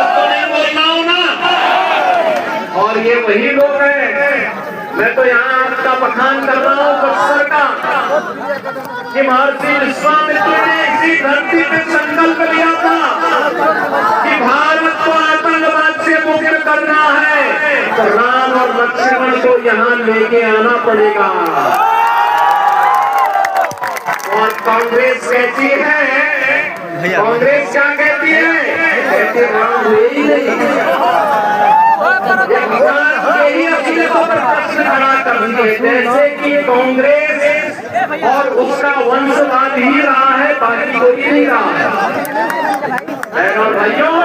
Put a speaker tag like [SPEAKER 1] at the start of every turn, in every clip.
[SPEAKER 1] तो नहीं बोलना हूं ना। और ये वही लोग हैं, मैं तो यहाँ आपका बखान कर रहा हूँ बक्सर का, कि महर्षि विश्वामित्र ने इसी धरती पे संकल्प लिया था कि भारत को आतंकवाद से मुक्त करना है, तो राम और लक्ष्मण को यहाँ लेके आना पड़ेगा। और कांग्रेस कहती है, कांग्रेस क्या कहती है, कहते राम हुए ही नहीं। यही अपने को प्रश्न खड़ा कर दिए, जैसे कि कांग्रेस और उसका वंशवाद ही रहा है, बाकी कोई नहीं रहा है। बहनों भाइयों,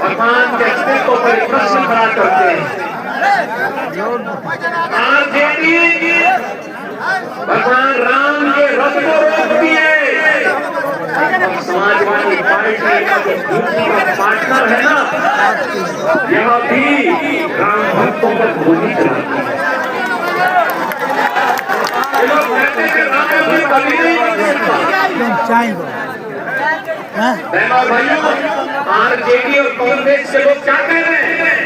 [SPEAKER 1] भगवान के अस्तित्व पर प्रश्न खड़ा करते हैं। आरजेडी भगवान राम के रथ को रोक दिए। समाजवादी पार्टी का पार्टनर है ना, यह भी राम भक्तों पर गोली चलाती है। ये लोग कहते हैं राम भी कभी नहीं बन सकता। बहनों भाइयों, आरजेडी और कांग्रेस के लोग क्या कह रहे हैं,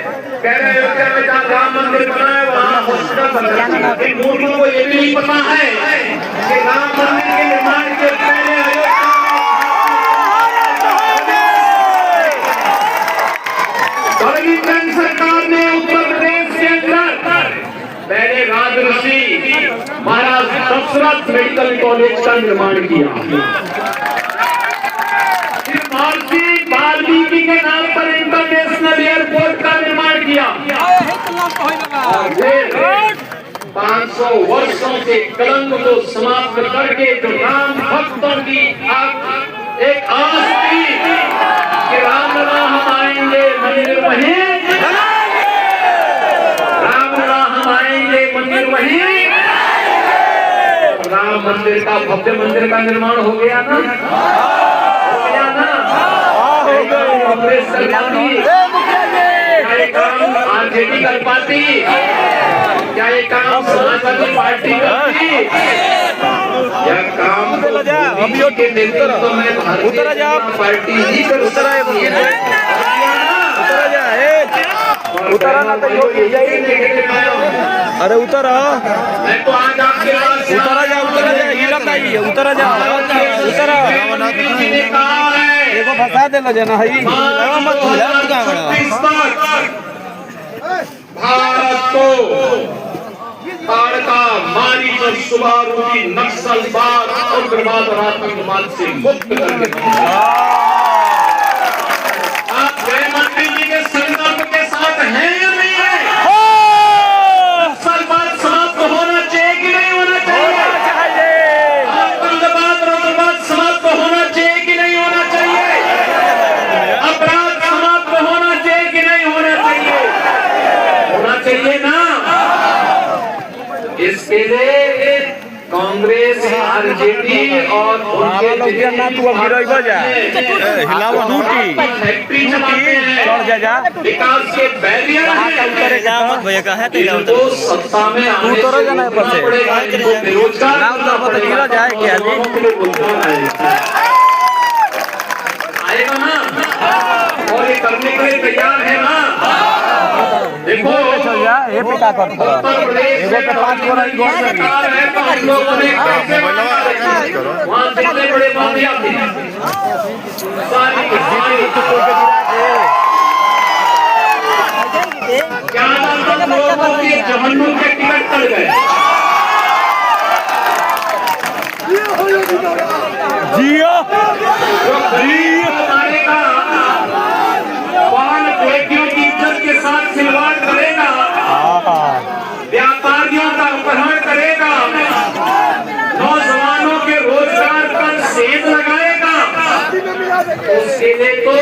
[SPEAKER 1] कह रहे हैं अयोध्या में जहाँ राम मंदिर बना है वहाँ हॉस्पिटल बनना चाहिए। इन मूर्खों को ये भी नहीं पता है कि राम मंदिर के निर्माण के पहले सरकार ने उत्तर प्रदेश के अंदर पहले राजऋषि महाराज दशरथ मेडिकल कॉलेज का निर्माण किया, फिर महर्षि वाल्मीकि के नाम पर इंटरनेशनल एयरपोर्ट का निर्माण किया, और फिर 500 वर्षों के कलंक को समाप्त करके जो राम भक्तों की एक आस थी कि राम हम आएंगे मंदिर वहीं, राम हम आएंगे मंदिर वहीं, राम मंदिर का भव्य मंदिर का निर्माण हो गया ना, हो गया ना। कांग्रेस सरकारी क्या ये काम आरजेडी कर पाती, क्या ये काम समाजवादी पार्टी करती, यह काम के नेतृत्व में भारतीय जनता पार्टी ही कर सकती है।
[SPEAKER 2] उतरा ना तो अरे उतरा,
[SPEAKER 1] मैं तो आज आपके पास
[SPEAKER 2] उतरा जा, उतरा जा, उतरा देखो फंसा दे लो जना है
[SPEAKER 1] भारत को ताड़का मारी और सुबारू की नक्सलवाद उग्रवाद और आतंकवाद से मुक्त करके आप गृह मंत्री जी के संकल्प के साथ हैं या नहीं है? नक्सलवाद समाप्त होना चाहिए कि नहीं होना चाहिए? आतंकवाद और उग्रवाद समाप्त होना चाहिए कि नहीं होना चाहिए? अपराध समाप्त होना चाहिए कि नहीं होना चाहिए? होना चाहिए ना। इसके लिए कांग्रेस आरजेडी और उनके विकास के बैरियर इनको सत्ता में आने पड़ेगा, इनको बेरोजगार आएगा ना, और ये करने के लिए तैयार है ना। देखो उत्तर प्रदेश में 5 सरकार है, तो हम लोगों ने कैसे वहाँ जितने बड़े माफिया थे ज्यादातर लोगों की जहन्नुम के टिकट कट गए।
[SPEAKER 2] जियो
[SPEAKER 1] मारेगा, बाल बेटियों की इज्जत के साथ खिलवाड़ करेगा, व्यापारियों का अपहरण करेगा, नौजवानों के रोजगार पर सेंध लगाएगा, उसके लिए तो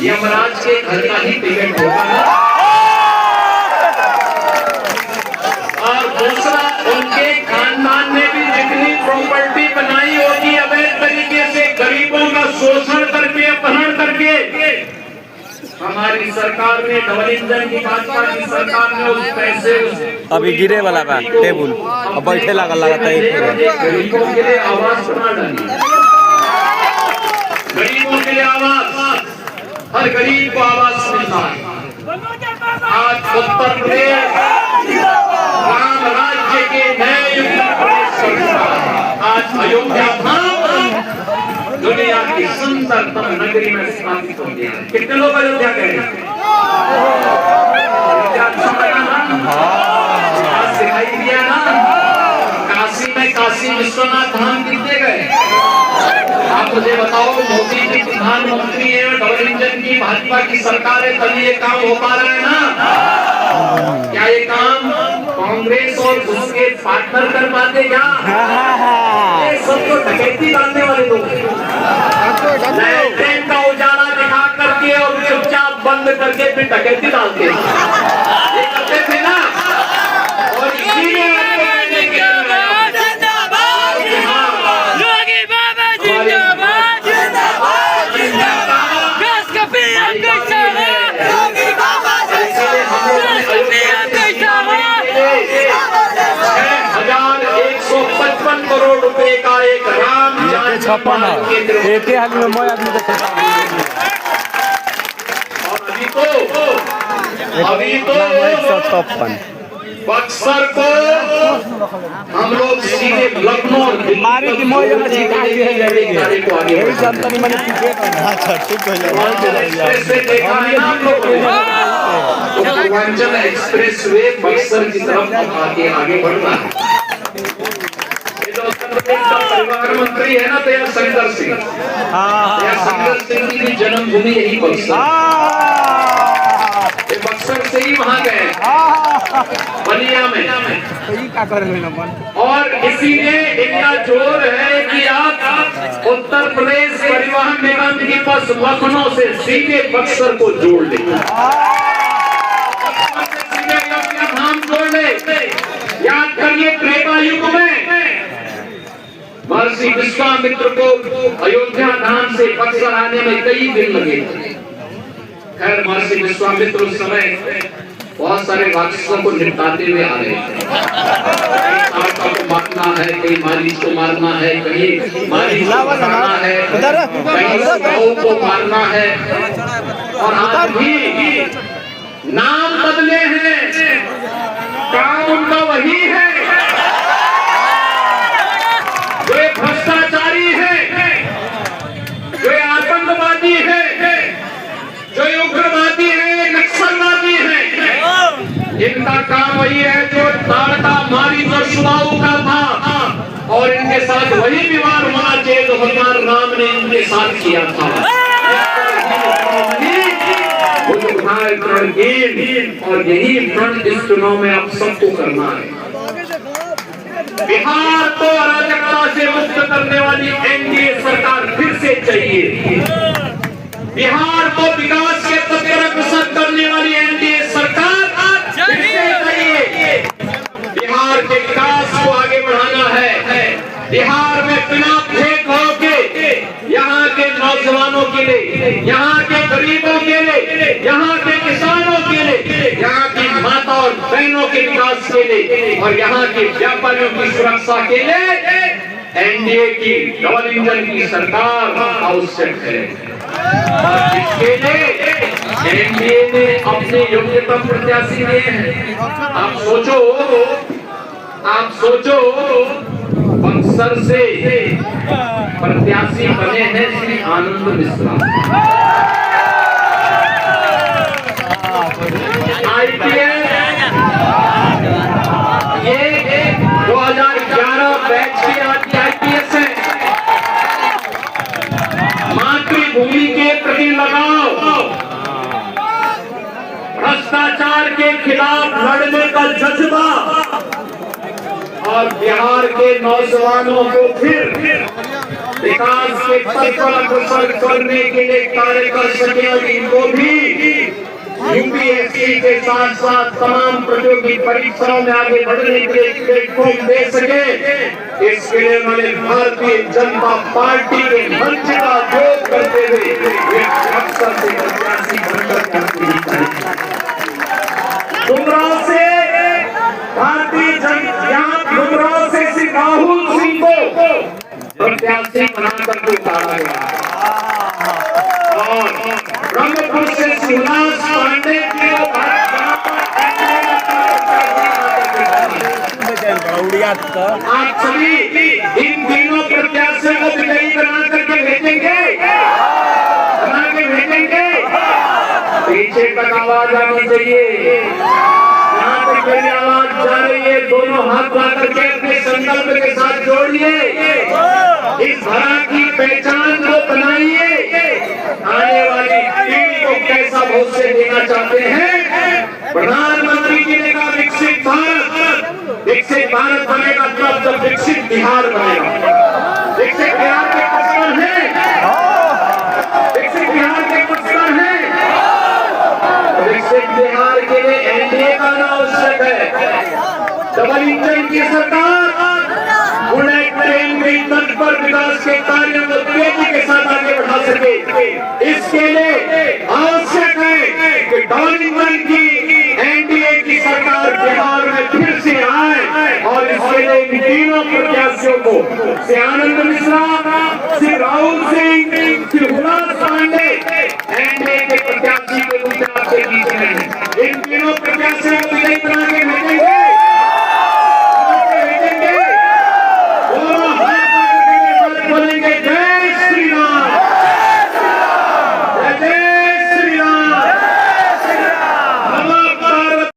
[SPEAKER 1] यमराज के घर का ही टिकट होगा। और दूसरा, उनके खानदान ने भी जितनी प्रॉपर्टी बनाई होगी अवैध तरीके से, गरीबों का शोषण करके, अपहरण करके, हमारी सरकार ने, डबल इंजन की भाजपा की सरकार ने उस पैसे
[SPEAKER 2] अभी गिरे वाला बा टेबुल अब बैठे लगाता है।
[SPEAKER 1] गरीबों के लिए आवास बना डाली, गरीबों के लिए आवास, हर गरीब को आवास मिलना है। आज उत्तर प्रदेश राम राज्य के नए उत्तर प्रदेश सरकार आज अयोध्या धाम दुनिया की सुंदरतम नगरी में स्थापित हो गया है। कितने लोग अयोध्या गए? अच्छा लगा ना? आज दिखाई दिया ना? काशी में काशी विश्वनाथ धाम कितने गए? आप मुझे बताओ, मोदी जी प्रधानमंत्री है, डबल इंजन की भाजपा की सरकार है, तभी ये काम हो पा रहा है ना? क्या ये काम कांग्रेस और उसके पार्टनर कर पाते क्या? ये सब तो डकैती डालने वाले लोग ट्रेन का उजाला दिखा करके और चुपचाप बंद करके फिर डकैती डालते ये करते थे ना। और इसीलिए करोड़ रुपए का एक राम
[SPEAKER 2] छप्पन एक ही हाल में मैं आदमी
[SPEAKER 1] और अभी तो
[SPEAKER 2] 156
[SPEAKER 1] बक्सर को हम लोग सीधे लखनऊ
[SPEAKER 2] मारे की मोह को आगे जनता नहीं मैंने
[SPEAKER 1] देखा है ना आप लोगों ने, तो पूर्वांचल एक्सप्रेस वे बक्सर की तरफ आगे बढ़ रहा है। परिवहन मंत्री है ना, तो यह शंकर सिंह, शंकर सिंह की जन्मभूमि यही बक्सर से ही वहां गए बलिया में। और इसीलिए इनका जोर है कि आप उत्तर प्रदेश परिवहन निगम की बस लखनऊ से सीधे बक्सर को जोड़ ले, सीधे धाम जोड़ ले। याद करिए, त्रेता युग में महर्षि विश्वामित्र को अयोध्या धाम से बक्सर आने में कई दिन लगे। खैर, महर्षि विश्वामित्र उस समय बहुत सारे राक्षसों को निपटाते हुए आ रहे थे। कहीं को मारना है, कहीं मारीच को मारना है, कहीं मारीच को मारना है, कहीं गौ को मारना है। और आज भी नाम बदले हैं, काम उनका वही है। जो भ्रष्टाचारी है, जो आतंकवादी है, जो उग्रवादी है, नक्सलवादी है, इनका काम वही है जो ताड़का मारी और सुबाऊ का था। और इनके साथ वही व्यवहार होना चाहिए जो भगवान राम ने इनके साथ किया था। और यही प्रण इस चुनाव में आप सबको करना है। बिहार को अराजकता से मुक्त करने वाली एनडीए सरकार फिर से चाहिए। बिहार को विकास के पथ पर अग्रसर करने वाली एनडीए सरकार फिर से चाहिए। बिहार के विकास को आगे बढ़ाना है। बिहार में बिना भेदभाव के यहाँ के नौजवानों के लिए, यहाँ के गरीबों के लिए, यहाँ के किसानों के लिए, यहाँ की माता और बहनों के विकास के लिए और यहाँ के व्यापारियों की सुरक्षा के लिए एनडीए की डबल इंजन की सरकार आवश्यक है। इसके लिए एनडीए ने अपने योग्यतम प्रत्याशी दिए हैं। आप सोचो बक्सर से प्रत्याशी बने हैं श्री आनंद मिश्रा। आईपीएस ये 2011 बैच की आपकी आईपीएस है। मातृभूमि के प्रति लगाव, भ्रष्टाचार के खिलाफ लड़ने का जज्बा और बिहार के नौजवानों को फिर विकास के पथ पर अग्रसर करने के लिए कार्य कर सके और इनको भी यूपीएससी के साथ साथ तमाम प्रतियोगी परीक्षाओं में आगे बढ़ने के लिए प्लेटफॉर्म दे सके। इसके लिए उन्होंने भारतीय जनता पार्टी के मंच का उपयोग करते हुए अक्सर से प्रत्याशी बनकर गुमराह से भारतीय जनता गुमराह से श्री राहुल सिंह को प्रत्याशी बनाकर उतारा गया और ब्रह्मपुर से शिवदास पांडे जी को आप सभी इन तीनों प्रत्याशियों को विजयी बना करके भेजेंगे, बना के भेजेंगे। पीछे तक आवाज आनी चाहिए, यहाँ तक मेरी आवाज जा रही है, दोनों हाथ ला करके अपने संकल्प के साथ जोड़िए, इस धरा की पहचान को बनाइए। आने वाली पीढ़ी को कैसा भविष्य देना चाहते हैं। प्रधानमंत्री जी ने कहा विकसित भारत बनेगा तब जब विकसित बिहार बनेगा। विकसित बिहार के पुष्कर हैं, विकसित बिहार के पुष्कर हैं। विकसित बिहार के लिए एनडीए का नाम आवश्यक है। डबल इंजन की सरकार बुलेट ट्रेन के तट पर विकास के कार्यों को तेजी के साथ आगे बढ़ा सके। इसके लिए आवश्यक है कि डबल इंजन की एनडीए की सरकार बिहार में फिर से आए और इसके लिए इन तीनों प्रत्याशियों को श्री आनंद मिश्रा, श्री राहुल सिंह, श्री हुलास पांडे एनडीए के प्रत्याशी के रूप में आपके बीच में इन तीनों प्रत्याशियों